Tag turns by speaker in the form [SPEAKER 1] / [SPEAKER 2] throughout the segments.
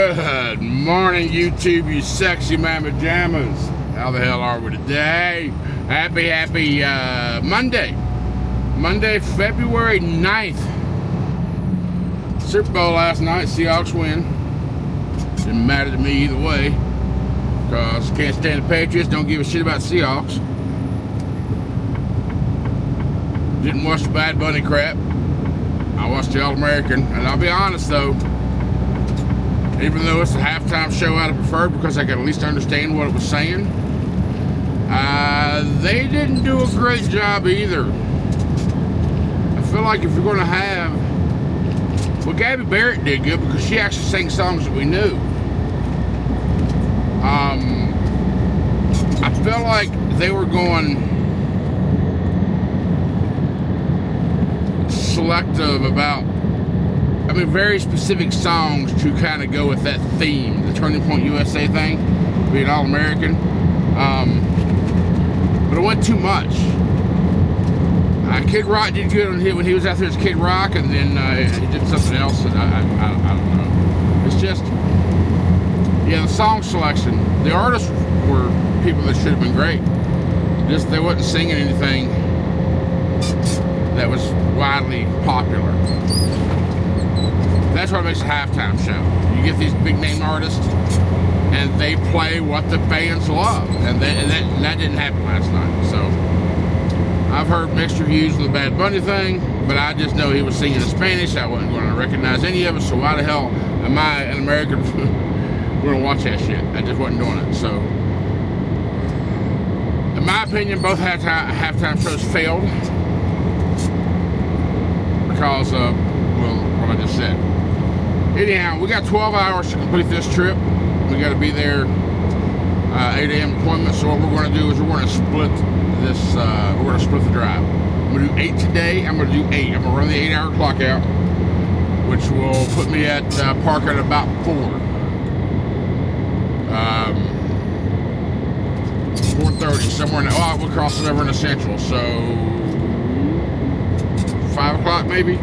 [SPEAKER 1] Good morning, YouTube, you sexy mama jammas. How the hell are we today? Happy Monday. Monday, February 9th. Super Bowl last night, Seahawks win. Didn't matter to me either way, because can't stand the Patriots, don't give a shit about Seahawks. Didn't watch the Bad Bunny crap. I watched the All-American, and I'll be honest though, even though it's a halftime show, I'd have preferred because I could at least understand what it was saying. They didn't do a great job either. I feel like if you're going to have... Well, Gabby Barrett did good because she actually sang songs that we knew. I feel like they were going selective about... very specific songs to kind of go with that theme, the Turning Point USA thing, being All-American. But it went too much. Kid Rock did good when he was out there as Kid Rock, and then he did something else that I don't know. It's just, yeah, the song selection. The artists were people that should have been great. Just they wasn't singing anything that was widely popular. That's what makes a halftime show. You get these big name artists, and they play what the fans love, and that didn't happen last night. So I've heard mixed reviews of the Bad Bunny thing, but I just know he was singing in Spanish. I wasn't going to recognize any of it, so why the hell am I, an American, going to watch that shit? I just wasn't doing it. So in my opinion, both halftime shows failed because of, well, what I just said. Anyhow, we got 12 hours to complete this trip. We got to be there 8 a.m. appointment. So what we're going to do is we're going to split this. We're going to split the drive. I'm going to do 8 today. I'm going to do 8. I'm going to run the 8-hour clock out, which will put me at park at about 4. 4:30 somewhere. We'll cross it over in the Central. So 5 o'clock maybe.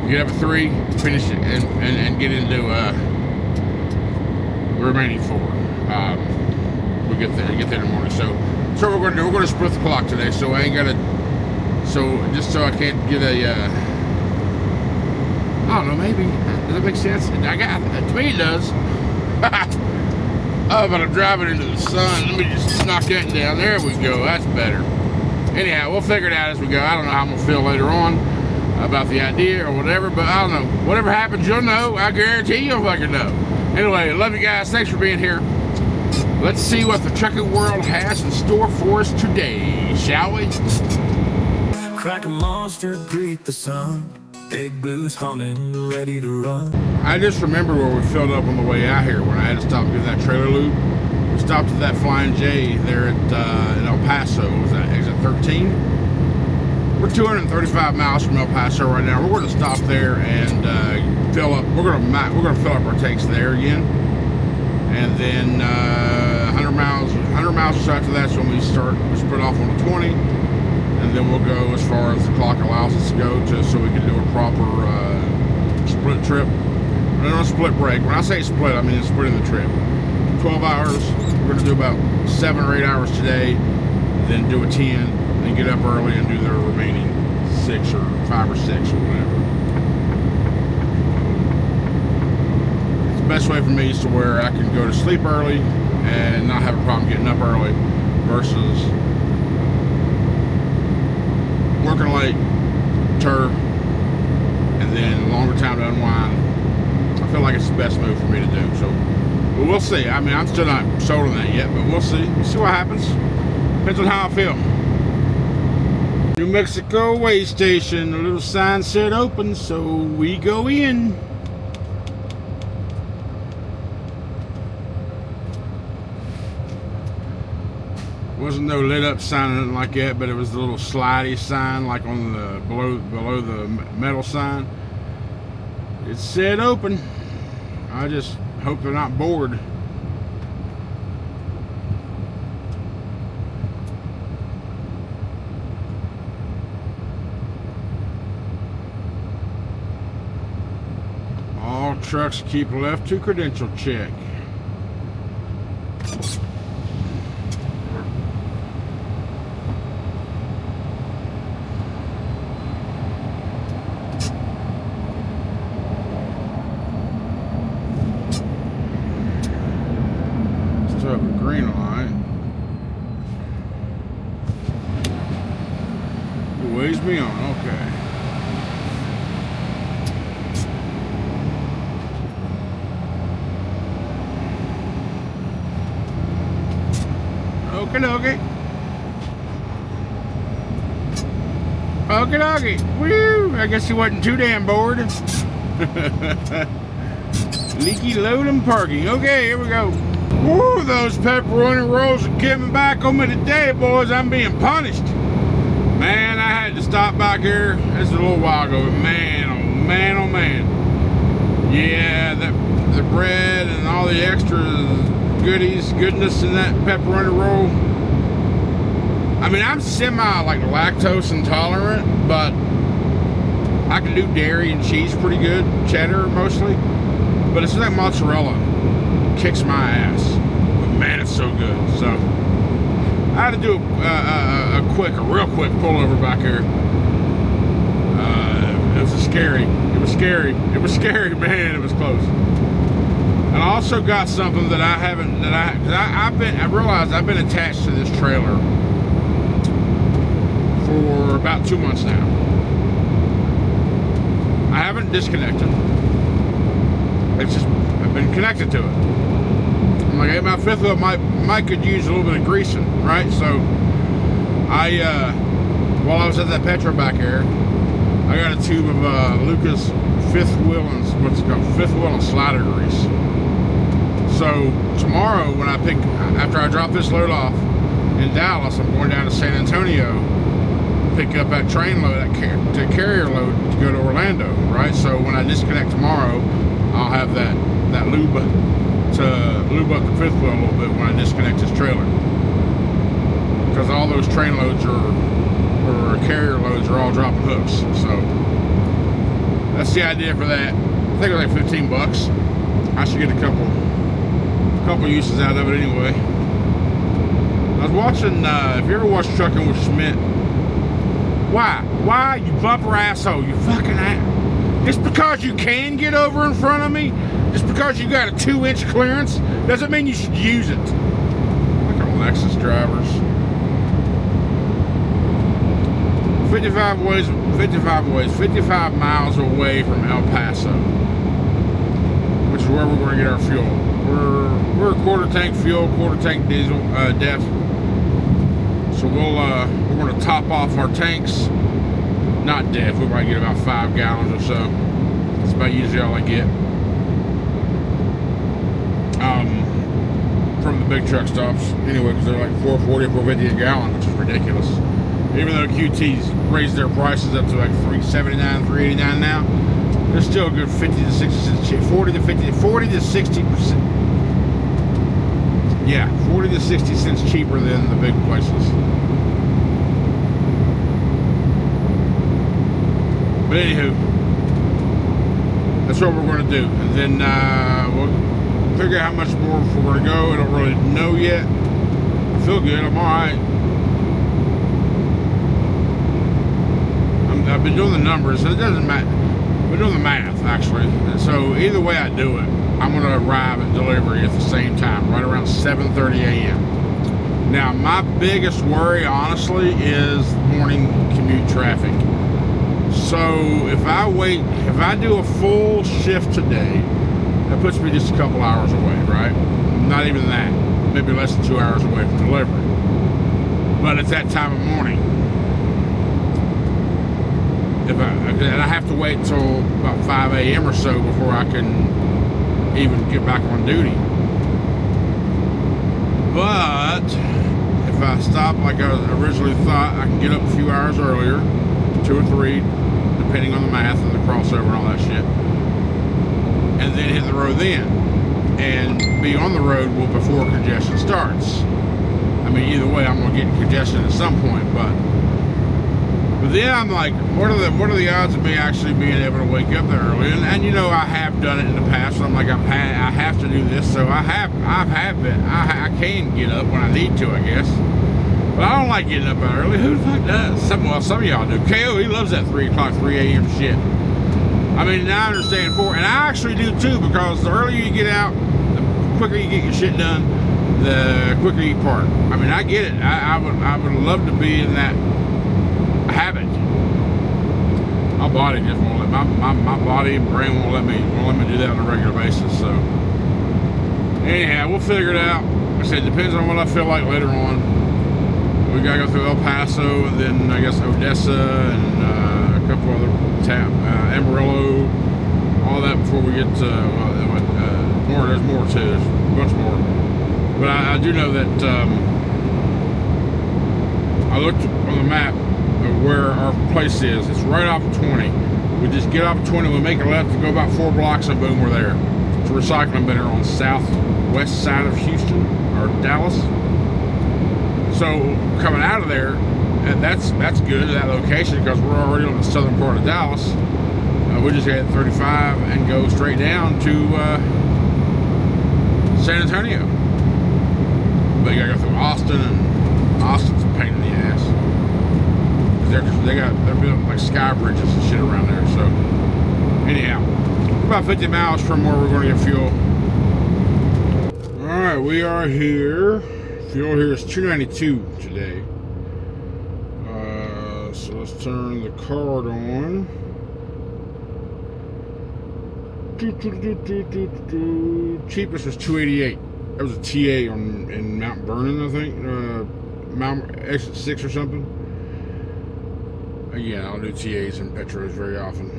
[SPEAKER 1] Get up at 3, finish it, and get into the remaining 4. We'll get there in the morning. So what we're going to do, we're going to split the clock today. So I ain't got to, just so I can't get a, I don't know, maybe, does that make sense? To me it does. Oh, but I'm driving into the sun. Let me just knock that down. There we go, that's better. Anyhow, we'll figure it out as we go. I don't know how I'm going to feel later on about the idea or whatever, but I don't know. Whatever happens, you'll know. I guarantee you'll fucking know. Anyway, love you guys. Thanks for being here. Let's see what the trucking world has in store for us today, shall we?
[SPEAKER 2] Crack a monster, greet the sun. Big blues humming, ready to run.
[SPEAKER 1] I just remember where we filled up on the way out here when I had to stop and get that trailer loop. We stopped at that Flying J there at in El Paso. Was that exit 13? We're 235 miles from El Paso right now. We're going to stop there and fill up. We're going to fill up our tanks there again, and then 100 miles or so after that's when we split off on the 20, and then we'll go as far as the clock allows us to go so we can do a proper split trip. Not a split break. When I say split, I mean splitting the trip. 12 hours. We're going to do about 7 or 8 hours today, then do a 10. And get up early and do the remaining 6 or 5 or 6 or whatever. The best way for me is to where I can go to sleep early and not have a problem getting up early versus working late, and then longer time to unwind. I feel like it's the best move for me to do. So, but we'll see. I mean, I'm still not sold on that yet, but we'll see. We'll see what happens. Depends on how I feel. New Mexico way station, a little sign said open, so we go in. Wasn't no lit up sign or nothing like that, but it was the little slidey sign like on the below the metal sign. It said open. I just hope they're not bored. trucks, keep left to credential check. Still have a green light. It weighs me on, okay. Okie dokie. Okie dokie. Woo! I guess he wasn't too damn bored. Leaky load and parking. Okay, here we go. Woo! Those pepperoni rolls are coming back on me today, boys. I'm being punished. Man, I had to stop back here. This is a little while ago. Man, oh man, oh man. Yeah, the bread and all the extras. Goodness in that pepperoni roll. I mean, I'm semi like lactose intolerant, but I can do dairy and cheese pretty good, cheddar mostly. But it's like mozzarella kicks my ass. But man, it's so good. So I had to do a real quick pullover back here. It was scary. It was scary, man. It was close. And I also got something that I haven't, I realized I've been attached to this trailer for about 2 months now. I haven't disconnected. It's just, I've been connected to it. I'm like, hey, my fifth wheel might could use a little bit of greasing, right? So while I was at that Petro back here, I got a tube of Lucas fifth wheel and slider grease. So tomorrow when after I drop this load off in Dallas, I'm going down to San Antonio, pick up that train load, that carrier load to go to Orlando, right? So when I disconnect tomorrow, I'll have that lube to lube up the fifth wheel a little bit when I disconnect this trailer. Because all those train loads or carrier loads are all dropping hooks. So that's the idea for that. I think it was like 15 bucks. I should get a couple uses out of it anyway. I was watching, if you ever watched Trucking with Schmidt, why, you bumper asshole, you fucking ass. Just because you can get over in front of me, just because you got a 2-inch clearance, doesn't mean you should use it. Look at Lexus drivers. 55 miles away from El Paso, which is where we're going to get our fuel. We're a quarter tank fuel, quarter tank diesel depth. So we're going to top off our tanks. Not depth, we might get about 5 gallons or so. That's about usually all I get. From the big truck stops. Anyway, because they're like $4.40, $4.50 a gallon, which is ridiculous. Even though QT's raised their prices up to like $3.79, $3.89 now, they're still a good 50 to 60 cents cheap. 40 to 60%. Yeah, 40 to 60 cents cheaper than the big places. But anywho, that's what we're going to do. And then we'll figure out how much more we're going to go. I don't really know yet. I feel good. I'm all right. I've been doing the numbers, so it doesn't matter. We're doing the math, actually. And so either way I do it, I'm going to arrive at delivery at the same time, right around 7:30 a.m. Now, my biggest worry, honestly, is morning commute traffic. So if I do a full shift today, that puts me just a couple hours away, right? Not even that. Maybe less than 2 hours away from delivery. But it's that time of morning. And I have to wait until about 5 a.m. or so before I can even get back on duty. But if I stop like I originally thought, I can get up a few hours earlier, 2 or 3, depending on the math and the crossover and all that shit, and then hit the road then, and be on the road before congestion starts. I mean, either way, I'm gonna get congestion at some point, but But then I'm like, what are the odds of me actually being able to wake up there early? And you know, I have done it in the past. So I'm like, I have to do this. So I can get up when I need to, I guess. But I don't like getting up that early. Who the fuck does? Some of y'all do. KO, he loves that 3 o'clock, 3 a.m. shit. I mean, I understand and I actually do too, because the earlier you get out, the quicker you get your shit done, the quicker you park. I mean, I get it. I would love to be in that habit. My body just won't let my body and brain won't let me do that on a regular basis. So anyhow, we'll figure it out. Like I said, it depends on what I feel like later on. We gotta go through El Paso, and then I guess Odessa, and a couple other Amarillo, all that before we get to more. There's more too. There's a bunch more. But I do know that I looked on the map of where our place is. It's right off of 20. We just get off of 20, we make a left to go about 4 blocks, and boom, we're there. It's a recycling center on the southwest side of Houston or Dallas. So coming out of there, and that's good, that location, because we're already on the southern part of Dallas. We just hit 35 and go straight down to San Antonio. But you gotta go through Austin, and Austin's a pain in the ass. They're building like sky bridges and shit around there. So anyhow, about 50 miles from where we're going to get fuel. All right, we are here. Fuel here is $2.92 today. So let's turn the card on. Cheapest was $2.88. That was a TA in Mount Vernon, I think. Mount Exit 6 or something. Again, I don't do TAs and Petros very often.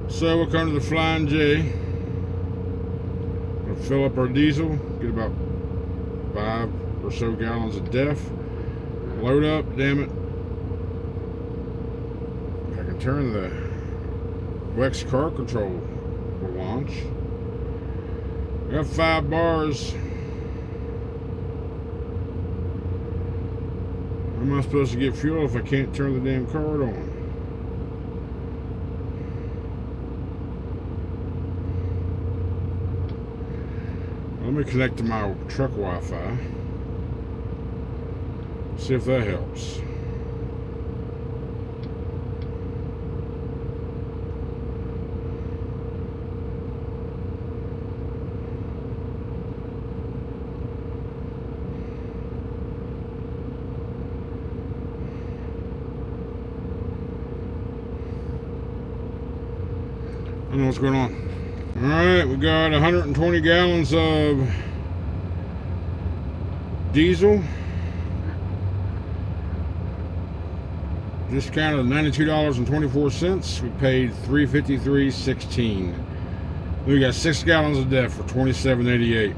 [SPEAKER 1] So we'll come to the Flying J. We'll fill up our diesel, get about 5 or so gallons of DEF. Load up, damn it. If I can turn the Wex car control will launch. Got 5 bars. How am I supposed to get fuel if I can't turn the damn card on? Let me connect to my truck Wi-Fi. See if that helps. I don't know what's going on. Alright, we got 120 gallons of diesel. Discounted $92.24. We paid $353.16. We got 6 gallons of DEF for $27.88.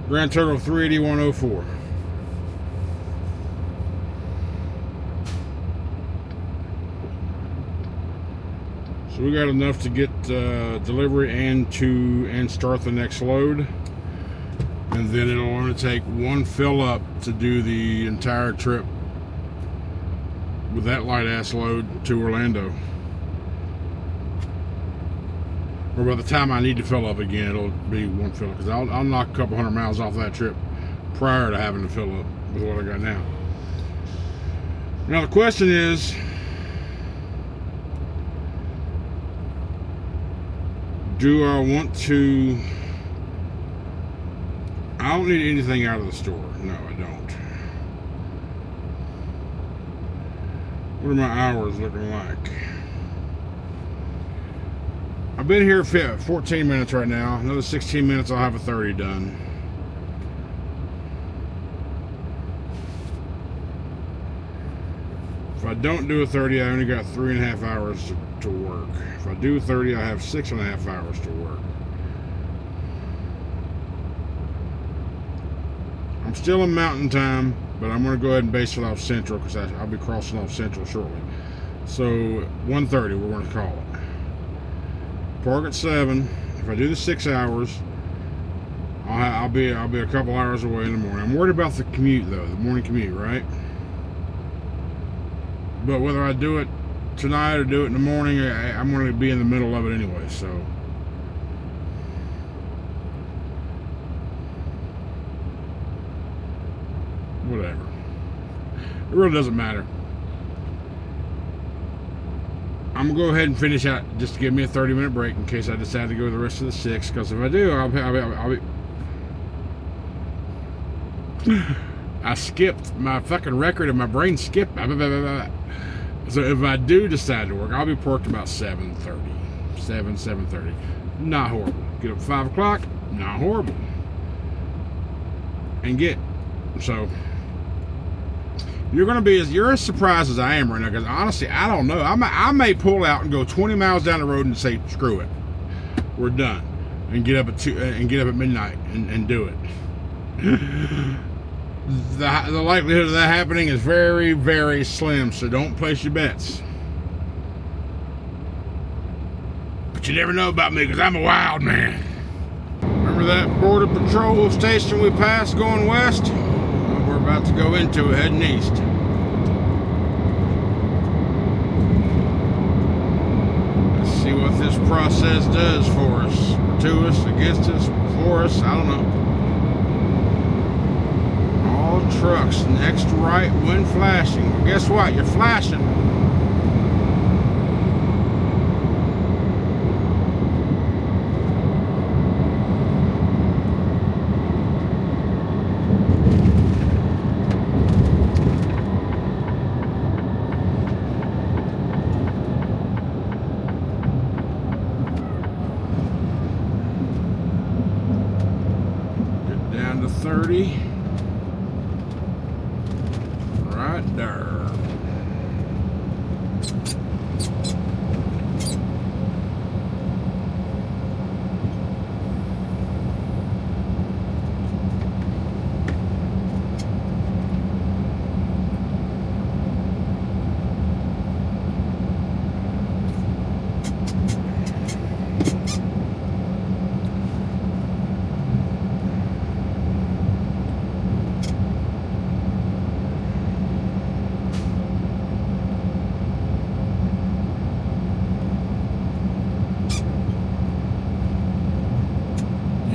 [SPEAKER 1] Grand total of $381.04. So we got enough to get delivery and start the next load, and then it'll only take 1 fill up to do the entire trip with that light ass load to Orlando. Or by the time I need to fill up again, it'll be 1 fill up, because I'll knock a couple 100 miles off that trip prior to having to fill up with what I got now. Now the question is, do I want to... I don't need anything out of the store. No, I don't. What are my hours looking like? I've been here 14 minutes right now. Another 16 minutes, I'll have a 30 done. If I don't do a 30, I only got 3.5 hours to work. If I do 30, I have 6.5 hours to work. I'm still in mountain time, but I'm going to go ahead and base it off Central, because I'll be crossing off Central shortly. So 1:30, we're going to call it. Park at 7. If I do the 6 hours, I'll be a couple hours away in the morning. I'm worried about the commute though, the morning commute, right? But whether I do it tonight or do it in the morning, I'm going to be in the middle of it anyway, so. Whatever. It really doesn't matter. I'm going to go ahead and finish out, just to give me a 30-minute break in case I decide to go the rest of the 6, because if I do, I'll be I skipped my fucking record and my brain skipped. So if I do decide to work, I'll be parked about 7:30. 7:30. Not horrible. Get up at 5 o'clock. Not horrible. And so you're as surprised as I am right now, because honestly, I don't know. I may pull out and go 20 miles down the road and say, screw it, we're done, and get up at midnight and do it. The likelihood of that happening is very, very slim, so don't place your bets. But you never know about me, because I'm a wild man. Remember that border patrol station we passed going west? Well, we're about to go into it heading east. Let's see what this process does for us. To us, against us, for us, I don't know. Trucks, next right when flashing. Well, guess what? You're flashing. Get down to 30. Right there.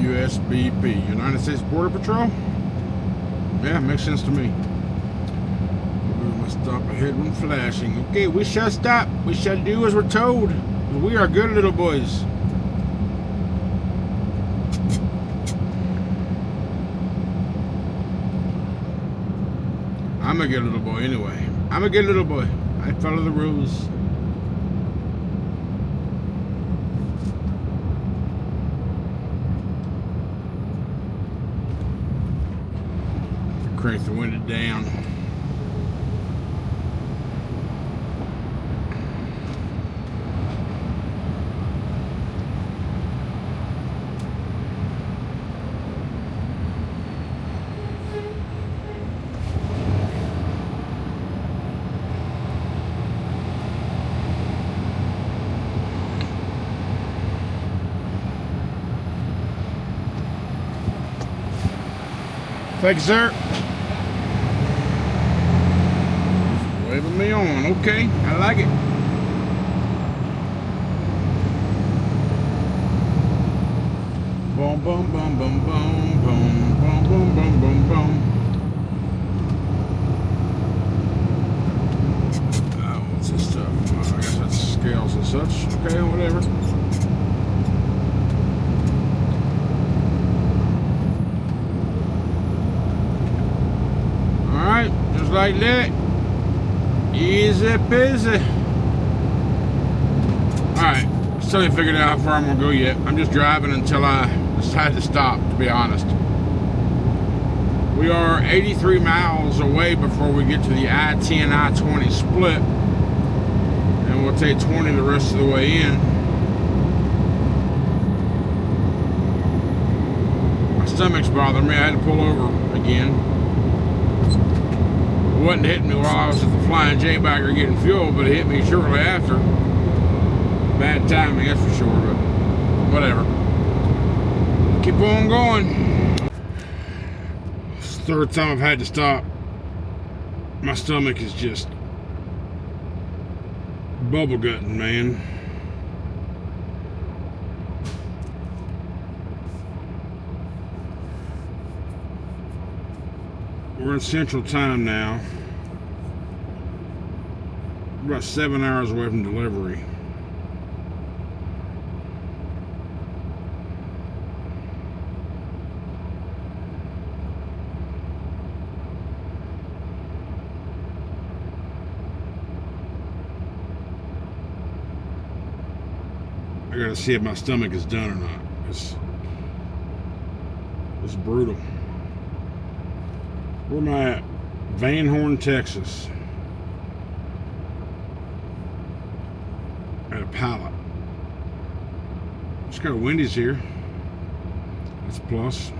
[SPEAKER 1] USBP, United States Border Patrol? Yeah, makes sense to me. We must stop ahead when flashing. Okay, we shall stop. We shall do as we're told. We are good little boys. I'm a good little boy anyway. I'm a good little boy. I follow the rules. Crank the window down. Thank you, sir. Waving me on. Okay, I like it. Boom, boom, boom, boom, boom, boom, boom, boom, boom, boom, boom. What's this stuff? I guess that's scales and such. Okay, whatever. Alright, just like that. Easy peasy. Alright, still ain't figured out how far I'm gonna go yet. I'm just driving until I decide to stop, to be honest. We are 83 miles away before we get to the I-10, I-20 split. And we'll take 20 the rest of the way in. My stomach's bothering me. I had to pull over again. It wasn't hitting me while I was at the Flying J bagger getting fuel, but it hit me shortly after. Bad timing, that's for sure, but whatever. Keep on going. third time I've had to stop. My stomach is just bubble gutting, man. We're in Central Time now. We're about 7 hours away from delivery. I gotta see if my stomach is done or not. It's brutal. Where am I at? Van Horn, Texas. At a pallet. It's got a Wendy's here. That's a plus.